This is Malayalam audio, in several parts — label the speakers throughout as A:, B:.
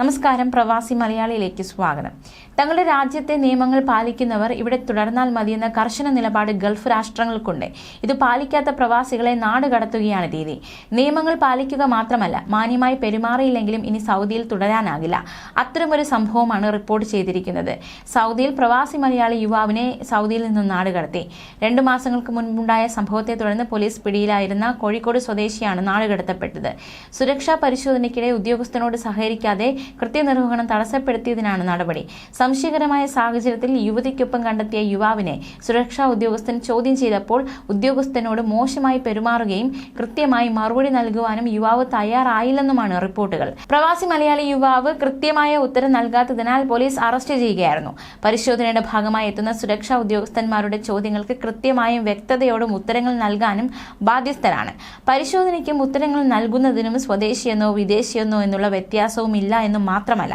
A: നമസ്കാരം, പ്രവാസി മലയാളിയിലേക്ക് സ്വാഗതം. തങ്ങളുടെ രാജ്യത്തെ നിയമങ്ങൾ പാലിക്കുന്നവർ ഇവിടെ തുടർന്നാൽ മതിയെന്ന കർശന നിലപാട് ഗൾഫ് രാഷ്ട്രങ്ങൾക്കുണ്ട്. ഇത് പാലിക്കാത്ത പ്രവാസികളെ നാട് കടത്തുകയാണ് രീതി. നിയമങ്ങൾ പാലിക്കുക മാത്രമല്ല, മാന്യമായി പെരുമാറിയില്ലെങ്കിലും ഇനി സൗദിയിൽ തുടരാനാകില്ല. അത്തരമൊരു സംഭവമാണ് റിപ്പോർട്ട് ചെയ്തിരിക്കുന്നത്. സൗദിയിൽ പ്രവാസി മലയാളി യുവാവിനെ സൗദിയിൽ നിന്നും നാട് കടത്തി. 2 മാസങ്ങൾക്ക് മുൻപുണ്ടായ സംഭവത്തെ തുടർന്ന് പോലീസ് പിടിയിലായിരുന്ന കോഴിക്കോട് സ്വദേശിയാണ് നാട് കടത്തപ്പെട്ടത്. സുരക്ഷാ പരിശോധനയ്ക്കിടെ ഉദ്യോഗസ്ഥനോട് സഹകരിക്കാതെ കൃത്യനിർവഹണം തടസ്സപ്പെടുത്തിയതിനാണ് നടപടി. സംശയകരമായ സാഹചര്യത്തിൽ യുവതിക്കൊപ്പം കണ്ടെത്തിയ യുവാവിനെ സുരക്ഷാ ഉദ്യോഗസ്ഥൻ ചോദ്യം ചെയ്തപ്പോൾ ഉദ്യോഗസ്ഥനോട് മോശമായി പെരുമാറുകയും കൃത്യമായി മറുപടി നൽകുവാനും യുവാവ് തയ്യാറായില്ലെന്നുമാണ് റിപ്പോർട്ടുകൾ. പ്രവാസി മലയാളി യുവാവ് കൃത്യമായ ഉത്തരം നൽകാത്തതിനാൽ പോലീസ് അറസ്റ്റ് ചെയ്യുകയായിരുന്നു. പരിശോധനയുടെ ഭാഗമായി എത്തുന്ന സുരക്ഷാ ഉദ്യോഗസ്ഥന്മാരുടെ ചോദ്യങ്ങൾക്ക് കൃത്യമായും വ്യക്തതയോടും ഉത്തരങ്ങൾ നൽകാനും ബാധ്യസ്ഥരാണ്. പരിശോധനയ്ക്കും ഉത്തരങ്ങൾ നൽകുന്നതിനും സ്വദേശിയെന്നോ വിദേശിയെന്നോ എന്നുള്ള വ്യത്യാസവും ഇല്ല എന്ന് മാത്രമല്ല,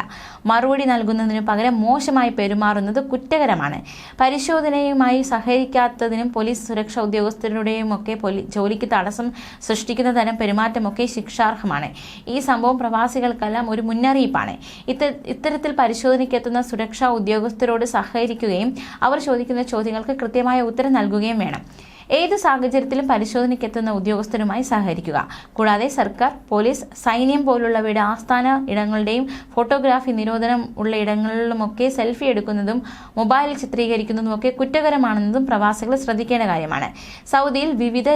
A: മറുപടി നൽകുന്നതിനു പകരം മോശമായി പെരുമാറുന്നത് കുറ്റകരമാണ്. പരിശോധനയുമായി സഹകരിക്കാത്തതിനും പോലീസ് സുരക്ഷാ ഉദ്യോഗസ്ഥരുടെയും ഒക്കെ ജോലിക്ക് തടസ്സം സൃഷ്ടിക്കുന്ന തരം പെരുമാറ്റമൊക്കെ ശിക്ഷാർഹമാണ്. ഈ സംഭവം പ്രവാസികൾക്കെല്ലാം ഒരു മുന്നറിയിപ്പാണ്. ഇത്തരത്തിൽ പരിശോധനയ്ക്കെത്തുന്ന സുരക്ഷാ ഉദ്യോഗസ്ഥരോട് സഹകരിക്കുകയും അവർ ചോദിക്കുന്ന ചോദ്യങ്ങൾക്ക് കൃത്യമായ ഉത്തരം നൽകുകയും വേണം. ഏത് സാഹചര്യത്തിലും പരിശോധനയ്ക്കെത്തുന്ന ഉദ്യോഗസ്ഥരുമായി സഹകരിക്കുക. കൂടാതെ സർക്കാർ, പോലീസ്, സൈന്യം പോലുള്ളവയുടെ ആസ്ഥാന ഇടങ്ങളുടെയും ഫോട്ടോഗ്രാഫി നിരോധനം ഉള്ള ഇടങ്ങളിലുമൊക്കെ സെൽഫി എടുക്കുന്നതും മൊബൈലിൽ ചിത്രീകരിക്കുന്നതുമൊക്കെ കുറ്റകരമാണെന്നതും പ്രവാസികൾ ശ്രദ്ധിക്കേണ്ട കാര്യമാണ്. സൗദിയിൽ വിവിധ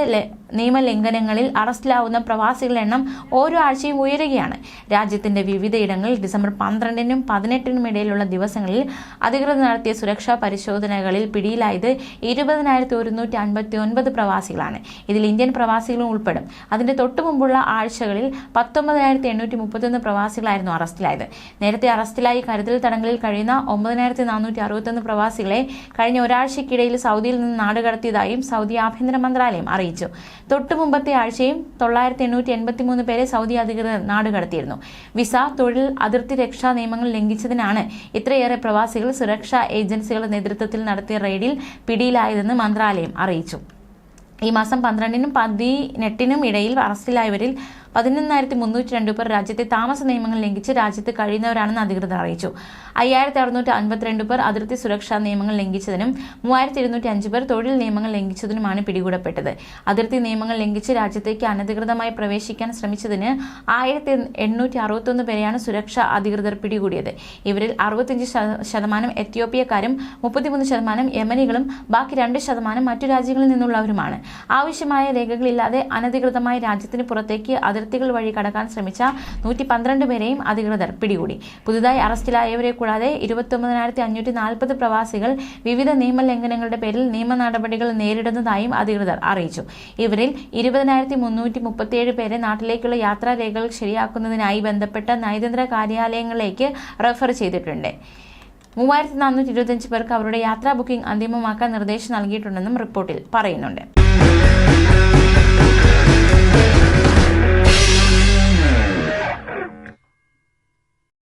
A: നിയമലംഘനങ്ങളിൽ അറസ്റ്റിലാവുന്ന പ്രവാസികളുടെ എണ്ണം ഓരോ ആഴ്ചയും ഉയരുകയാണ്. രാജ്യത്തിന്റെ വിവിധ ഇടങ്ങളിൽ ഡിസംബർ 12-നും 18-നും ഇടയിലുള്ള ദിവസങ്ങളിൽ അധികൃതർ നടത്തിയ സുരക്ഷാ പരിശോധനകളിൽ പിടിയിലായത് 20,159 പ്രവാസികളാണ്. ഇതിൽ ഇന്ത്യൻ പ്രവാസികളും ഉൾപ്പെടും. അതിന്റെ തൊട്ടു മുമ്പുള്ള ആഴ്ചകളിൽ 19,831 പ്രവാസികളായിരുന്നു അറസ്റ്റിലായത്. നേരത്തെ അറസ്റ്റിലായി കരുതൽ തടങ്കലിൽ കഴിയുന്ന 9,461 പ്രവാസികളെ കഴിഞ്ഞ ഒരാഴ്ചയ്ക്കിടയിൽ സൗദിയിൽ നിന്ന് നാടുകടത്തിയതായും സൗദി ആഭ്യന്തര മന്ത്രാലയം അറിയിച്ചു. തൊട്ടു മുമ്പത്തെ ആഴ്ചയും 9,883 പേരെ സൗദി അധികൃതർ നാടുകടത്തിയിരുന്നു. വിസ, തൊഴിൽ, അതിർത്തി രക്ഷാ നിയമങ്ങൾ ലംഘിച്ചതിനാണ് ഇത്രയേറെ പ്രവാസികൾ സുരക്ഷാ ഏജൻസികളുടെ നേതൃത്വത്തിൽ നടത്തിയ റെയ്ഡിൽ പിടിയിലായതെന്ന് മന്ത്രാലയം അറിയിച്ചു. ഈ മാസം 12-നും 18-നും ഇടയിൽ അറസ്റ്റിലായവരിൽ 11,302 പേർ രാജ്യത്തെ താമസ നിയമങ്ങൾ ലംഘിച്ച് രാജ്യത്ത് കഴിയുന്നവരാണെന്ന് അധികൃതർ അറിയിച്ചു. 5,652 പേർ അതിർത്തി സുരക്ഷാ നിയമങ്ങൾ ലംഘിച്ചതിനും 3,205 പേർ തൊഴിൽ നിയമങ്ങൾ ലംഘിച്ചതിനുമാണ് പിടികൂടപ്പെട്ടത്. അതിർത്തി നിയമങ്ങൾ ലംഘിച്ച് രാജ്യത്തേക്ക് അനധികൃതമായി പ്രവേശിക്കാൻ ശ്രമിച്ചതിന് 1,861 പേരെയാണ് സുരക്ഷാ അധികൃതർ പിടികൂടിയത്. ഇവരിൽ 65% എത്യോപ്യക്കാരും 33% യമനികളും ബാക്കി 2% മറ്റു രാജ്യങ്ങളിൽ നിന്നുള്ളവരുമാണ്. ആവശ്യമായ രേഖകളില്ലാതെ അനധികൃതമായി രാജ്യത്തിന് പുറത്തേക്ക് അതിർത്തികൾ വഴി കടക്കാൻ ശ്രമിച്ച 112 പേരെയും അധികൃതർ പിടികൂടി. പുതുതായി അറസ്റ്റിലായവരെ കൂടാതെ 29,540 പ്രവാസികൾ വിവിധ നിയമലംഘനങ്ങളുടെ പേരിൽ നിയമ നടപടികൾ നേരിടുന്നതായും അധികൃതർ അറിയിച്ചു. ഇവരിൽ 20,337 പേരെ നാട്ടിലേക്കുള്ള യാത്രാരേഖകൾ ശരിയാക്കുന്നതിനായി ബന്ധപ്പെട്ട നയതന്ത്ര കാര്യാലയങ്ങളിലേക്ക് റെഫർ ചെയ്തിട്ടുണ്ട്. 3,425 പേർക്ക് അവരുടെ യാത്രാ ബുക്കിംഗ് അന്തിമമാക്കാൻ നിർദ്ദേശം നൽകിയിട്ടുണ്ടെന്നും റിപ്പോർട്ടിൽ പറയുന്നുണ്ട്.